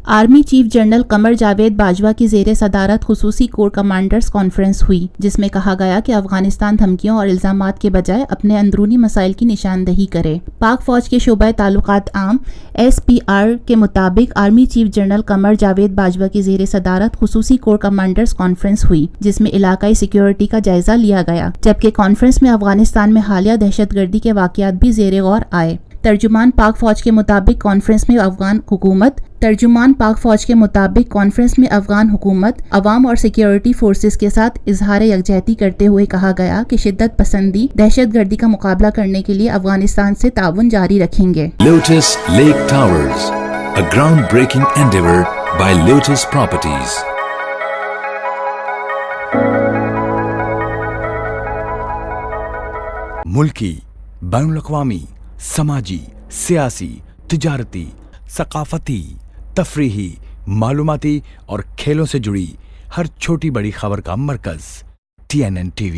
Army chief general Qamar Javed Bajwa की ज़ेर सदारत खुसूसी कोर कमांडर्स कॉन्फ्रेंस हुई, जिसमें कहा गया कि अफगानिस्तान धमकियों और इल्ज़ामात के बजाय अपने अंदरूनी मसाइल की निशानदही करे। पाक फौज के शोबा ताल्लुकात आम SPR के मुताबिक army chief general Qamar Javed Bajwa की ज़ेर सदारत खुसूसी कोर कमांडर्स कॉन्फ्रेंस हुई, जिसमें इलाकाई सिक्योरिटी का जायजा लिया गया, जबकि कॉन्फ्रेंस में अफगानिस्तान में हालिया दहशतगर्दी के वाक़यात भी ज़ेर गौर आए। तर्जुमान पाक फौज के मुताबिक कॉन्फ्रेंस में अफगान हुकूमत, अवाम और सिक्योरिटी फोर्सेस के साथ इजहार यकजहती करते हुए कहा गया कि शिद्दत पसंदी दहशतगर्दी का मुकाबला करने के लिए अफगानिस्तान से ताउन जारी रखेंगे। Lotus Lake Towers, a groundbreaking endeavor by Lotus Properties. मुल्की, बैनुल-अक़वामी, समाजी, सियासी, तिजारती, सकाफती, तफरीही, मालूमाती और खेलों से जुड़ी हर छोटी बड़ी खबर का मरकज TNN TV।